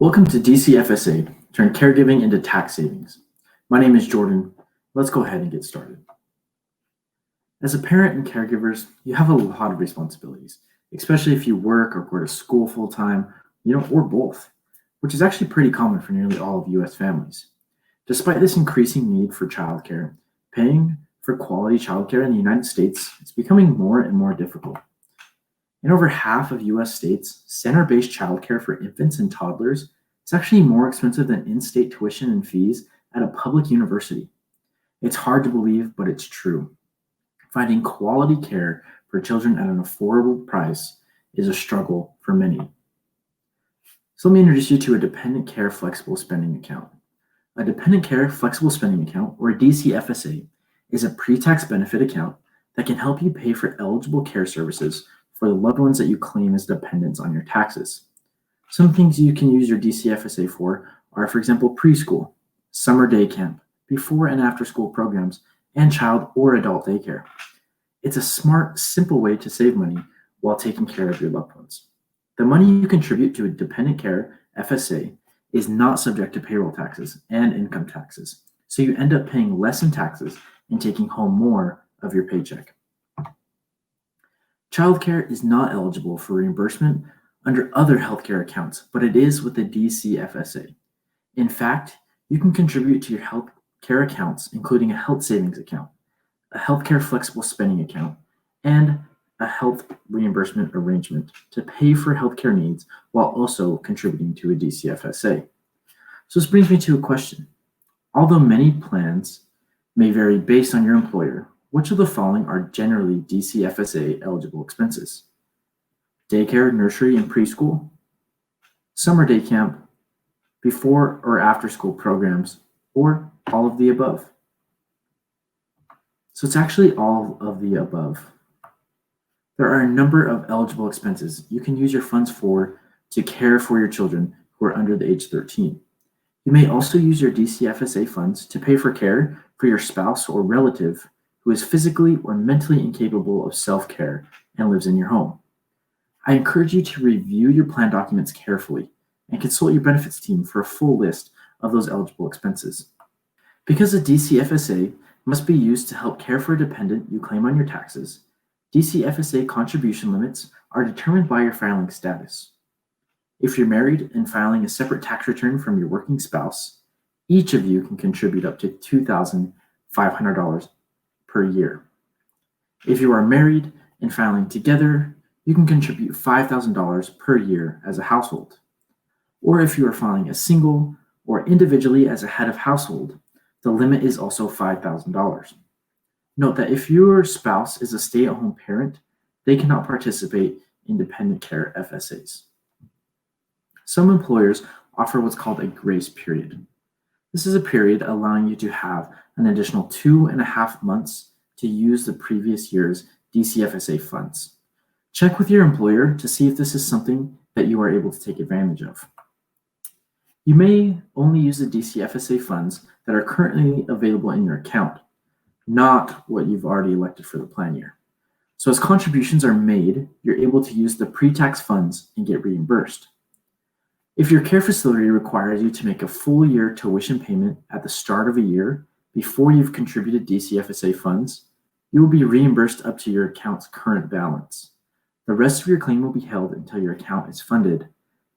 Welcome to DCFSA Turn Caregiving into Tax Savings. My name is Jordan. Let's go ahead and get started. As a parent and caregivers, you have a lot of responsibilities, especially if you work or go to school full-time, or both, which is actually pretty common for nearly all of U.S. families. Despite this increasing need for childcare, paying for quality childcare in the United States is becoming more and more difficult. In over half of U.S. states, center-based childcare for infants and toddlers is actually more expensive than in-state tuition and fees at a public university. It's hard to believe, but it's true. Finding quality care for children at an affordable price is a struggle for many. So let me introduce you to a Dependent Care Flexible Spending Account. A Dependent Care Flexible Spending Account, or DCFSA, is a pre-tax benefit account that can help you pay for eligible care services for the loved ones that you claim as dependents on your taxes. Some things you can use your DCFSA for are, for example, preschool, summer day camp, before and after school programs, and child or adult daycare. It's a smart, simple way to save money while taking care of your loved ones. The money you contribute to a Dependent Care FSA is not subject to payroll taxes and income taxes, so you end up paying less in taxes and taking home more of your paycheck. Childcare is not eligible for reimbursement under other healthcare accounts, but it is with the DCFSA. In fact, you can contribute to your healthcare accounts, including a health savings account, a healthcare flexible spending account, and a health reimbursement arrangement to pay for healthcare needs while also contributing to a DCFSA. So this brings me to a question. Although many plans may vary based on your employer, which of the following are generally DCFSA eligible expenses? Daycare, nursery, and preschool, summer day camp, before or after school programs, or all of the above? So it's actually all of the above. There are a number of eligible expenses you can use your funds for to care for your children who are under the age 13. You may also use your DCFSA funds to pay for care for your spouse or relative who is physically or mentally incapable of self-care and lives in your home. I encourage you to review your plan documents carefully and consult your benefits team for a full list of those eligible expenses. Because the DCFSA must be used to help care for a dependent you claim on your taxes, DCFSA contribution limits are determined by your filing status. If you're married and filing a separate tax return from your working spouse, each of you can contribute up to $2,500 per year. If you are married and filing together, you can contribute $5,000 per year as a household. Or if you are filing as single or individually as a head of household, the limit is also $5,000. Note that if your spouse is a stay-at-home parent, they cannot participate in dependent care FSAs. Some employers offer what's called a grace period. This is a period allowing you to have an additional 2.5 months to use the previous year's DCFSA funds. Check with your employer to see if this is something that you are able to take advantage of. You may only use the DCFSA funds that are currently available in your account, not what you've already elected for the plan year. So as contributions are made, you're able to use the pre-tax funds and get reimbursed. If your care facility requires you to make a full year tuition payment at the start of a year before you've contributed DCFSA funds, you will be reimbursed up to your account's current balance. The rest of your claim will be held until your account is funded.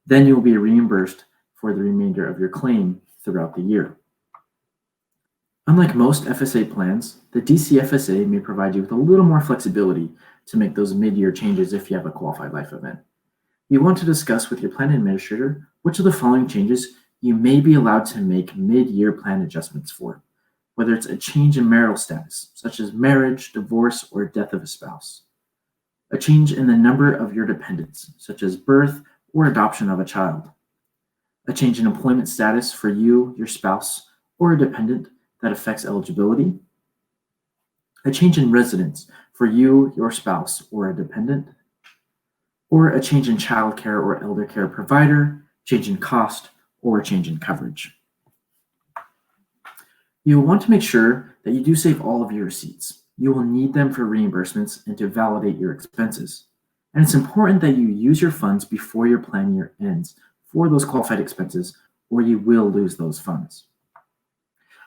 Then you will be reimbursed for the remainder of your claim throughout the year. Unlike most FSA plans, the DCFSA may provide you with a little more flexibility to make those mid-year changes if you have a qualified life event. You want to discuss with your plan administrator which of the following changes you may be allowed to make mid-year plan adjustments for, whether it's a change in marital status, such as marriage, divorce, or death of a spouse, a change in the number of your dependents, such as birth or adoption of a child, a change in employment status for you, your spouse, or a dependent that affects eligibility, a change in residence for you, your spouse, or a dependent, or a change in child care or elder care provider, change in cost, or a change in coverage. You will want to make sure that you do save all of your receipts. You will need them for reimbursements and to validate your expenses. And it's important that you use your funds before your plan year ends for those qualified expenses, or you will lose those funds.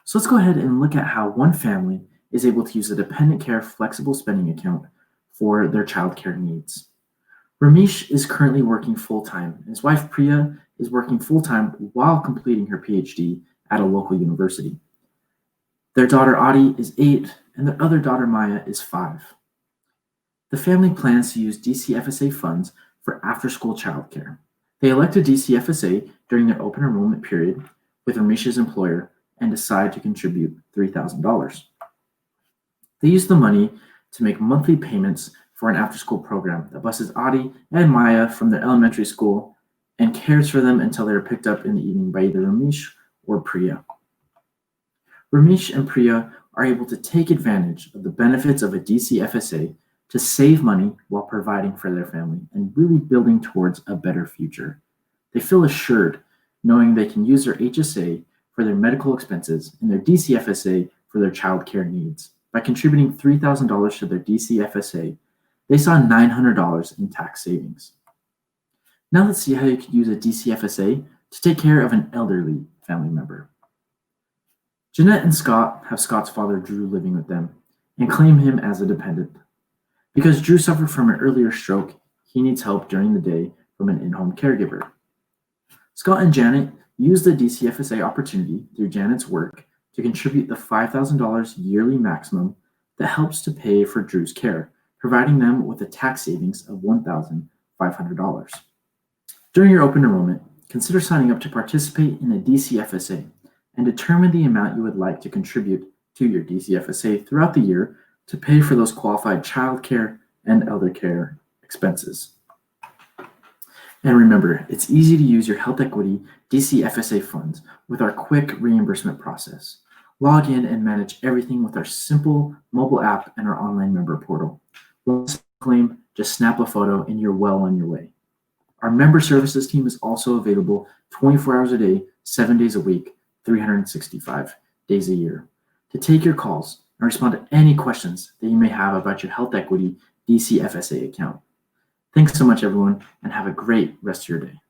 So let's go ahead and look at how one family is able to use a dependent care flexible spending account for their childcare needs. Ramesh is currently working full-time, and his wife Priya is working full-time while completing her PhD at a local university. Their daughter Adi is 8, and their other daughter Maya is 5. The family plans to use DCFSA funds for after-school childcare. They elected DCFSA during their open enrollment period with Ramesh's employer and decide to contribute $3,000. They use the money to make monthly payments for an after-school program that buses Adi and Maya from their elementary school and cares for them until they are picked up in the evening by either Ramesh or Priya. Ramesh and Priya are able to take advantage of the benefits of a DCFSA to save money while providing for their family and really building towards a better future. They feel assured knowing they can use their HSA for their medical expenses and their DCFSA for their childcare needs. By contributing $3,000 to their DCFSA, they saw $900 in tax savings. Now let's see how you can use a DCFSA to take care of an elderly family member. Jeanette and Scott have Scott's father Drew living with them and claim him as a dependent. Because Drew suffered from an earlier stroke, he needs help during the day from an in-home caregiver. Scott and Janet use the DCFSA opportunity through Janet's work to contribute the $5,000 yearly maximum that helps to pay for Drew's care, providing them with a tax savings of $1,500. During your open enrollment, consider signing up to participate in a DCFSA and determine the amount you would like to contribute to your DCFSA throughout the year to pay for those qualified child care and elder care expenses. And remember, it's easy to use your Health Equity DCFSA funds with our quick reimbursement process. Log in and manage everything with our simple mobile app and our online member portal. Once claim, just snap a photo and you're well on your way. Our member services team is also available 24 hours a day, 7 days a week, 365 days a year to take your calls and respond to any questions that you may have about your Health Equity DCFSA account. Thanks so much, everyone, and have a great rest of your day.